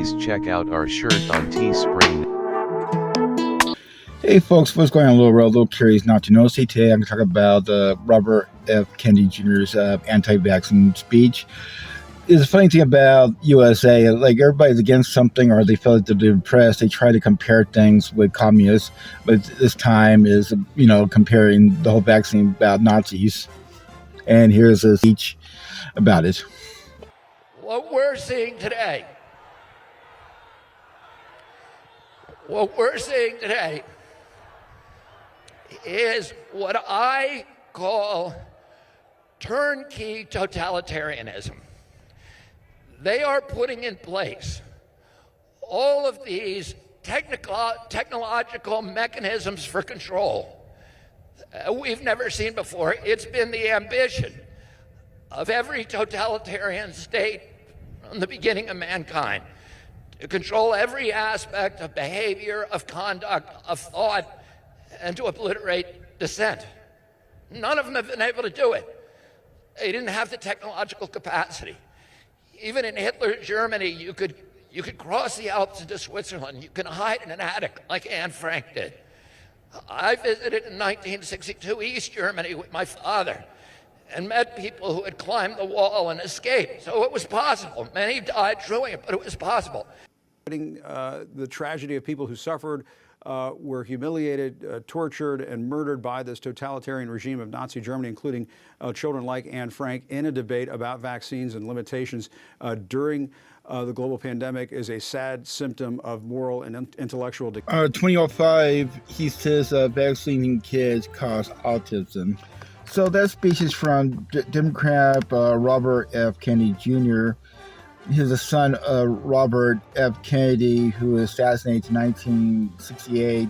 please check out our shirt on Teespring. Hey folks, what's going on? A little curious not to know. See, today I'm going to talk about Robert F. Kennedy Jr.'s anti-vaccine speech. It's a funny thing about USA, like everybody's against something or they feel like they're impressed. They try to compare things with communists, but this time is, comparing the whole vaccine about Nazis. And here's a speech about it. What we're seeing today is what I call turnkey totalitarianism. They are putting in place all of these technological mechanisms for control we've never seen before. It's been the ambition of every totalitarian state from the beginning of mankind to control every aspect of behavior, of conduct, of thought, and to obliterate dissent. None of them have been able to do it. They didn't have the technological capacity. Even in Hitler's Germany, you could cross the Alps into Switzerland. You can hide in an attic like Anne Frank did. I visited in 1962 East Germany with my father and met people who had climbed the wall and escaped. So it was possible. Many died doing it, but it was possible. The tragedy of people who suffered, were humiliated, tortured, and murdered by this totalitarian regime of Nazi Germany, including children like Anne Frank, in a debate about vaccines and limitations during the global pandemic is a sad symptom of moral and intellectual decay. 2005, he says vaccinating kids cause autism. So that speech is from Democrat Robert F. Kennedy Jr. He's the son of Robert F. Kennedy, who was assassinated in 1968,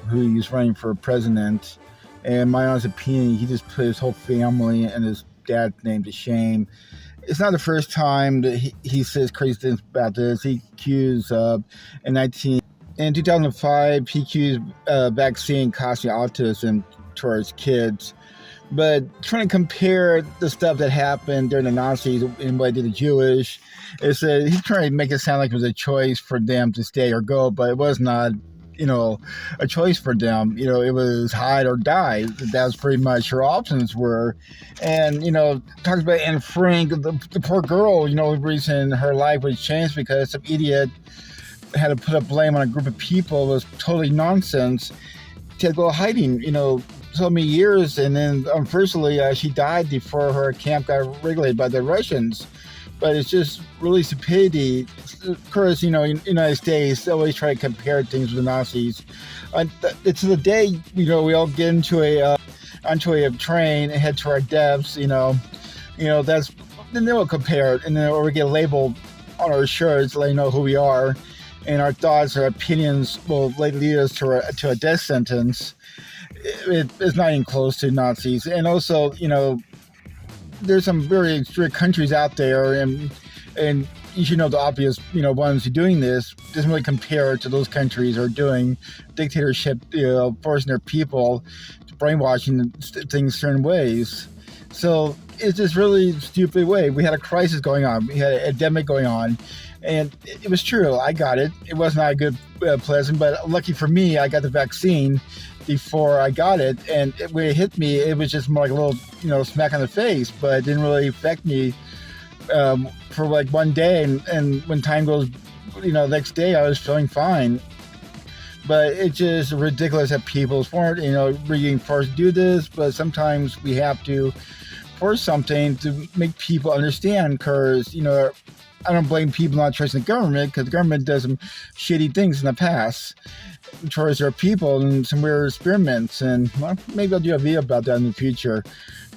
who he was running for president. And my honest opinion, he just put his whole family and his dad's name to shame. It's not the first time that he says crazy things about this. He accused in 2005, he accused vaccine causing autism towards kids. But trying to compare the stuff that happened during the Nazis and what they did to the Jewish, he's trying to make it sound like it was a choice for them to stay or go, but it was not, a choice for them. It was hide or die. That was pretty much her options were. And, talks about Anne Frank, the poor girl, the reason her life was changed because some idiot had to put a blame on a group of people was totally nonsense. She had to go hiding, so many years, and then unfortunately she died before her camp got regulated by the Russians. But it's just really stupidity. Of course, in the United States, they always try to compare things with the Nazis. It's the day, we all get onto a train and head to our deaths, then they'll compare it, and then or we get labeled on our shirts, letting know who we are, and our thoughts or opinions will lead us to a death sentence. It's not even close to Nazis. And also, there's some very strict countries out there, and you should know the obvious, ones who are doing this doesn't really compare to those countries who are doing dictatorship, forcing their people to brainwashing things certain ways. So it's just really stupid way. We had a crisis going on. We had an epidemic going on. And it was true. I got it. It was not a good, pleasant, but lucky for me, I got the vaccine before I got it. And when it hit me, it was just more like a little, smack on the face, but it didn't really affect me for like one day. And when time goes, next day, I was feeling fine. But it's just ridiculous that people weren't, being forced to do this. But sometimes we have to force something to make people understand because, I don't blame people not trusting the government because the government does some shitty things in the past towards their people and some weird experiments. And maybe I'll do a video about that in the future.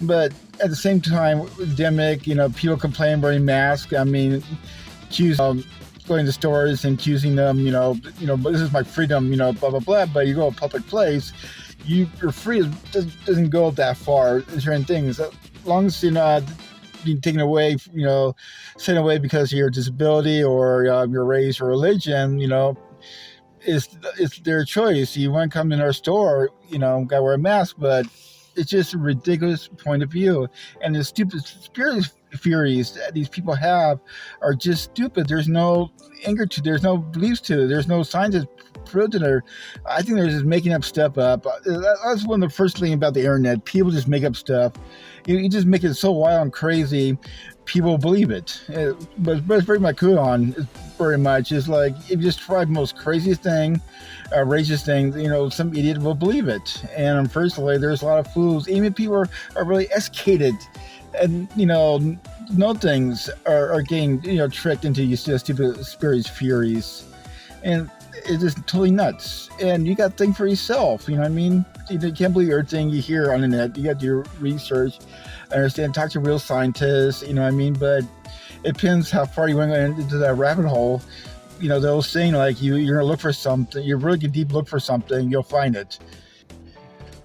But at the same time, pandemic, people complain wearing masks. I mean, going to stores and accusing them, this is my freedom, blah, blah, blah. But you go to a public place, your freedom doesn't go that far in certain things. As long as you're not being taken away, sent away because of your disability or your race or religion, it's their choice. You want to come in our store, gotta wear a mask, but it's just a ridiculous point of view. And the stupid theories that these people have are just stupid. There's no anchor to, there's no beliefs to it, there's no science proved it. I think they're just making up stuff up. That's one of the first things about the internet. People just make up stuff. You just make it so wild and crazy, people believe it. But it's very much on. Very much is like if you just try the most craziest thing, outrageous thing, some idiot will believe it. And unfortunately, there's a lot of fools. Even people are really educated, and know things are getting tricked into these stupid spurious theories, and it's just totally nuts. And you got to think for yourself. You know what I mean? You can't believe everything you hear on the net. You got to do your research, understand, talk to real scientists. You know what I mean? But it depends how far you want to go into that rabbit hole. They'll saying like you're gonna look for something. You really get deep look for something, you'll find it.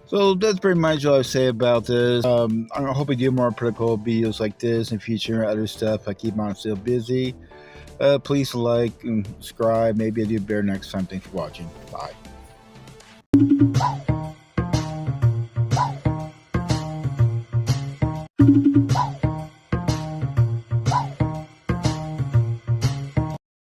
So that's pretty much all I say about this. I hope we do more political videos like this in the future, other stuff. I keep myself busy. Please like and subscribe. Maybe I'll do better next time. Thanks for watching. Bye.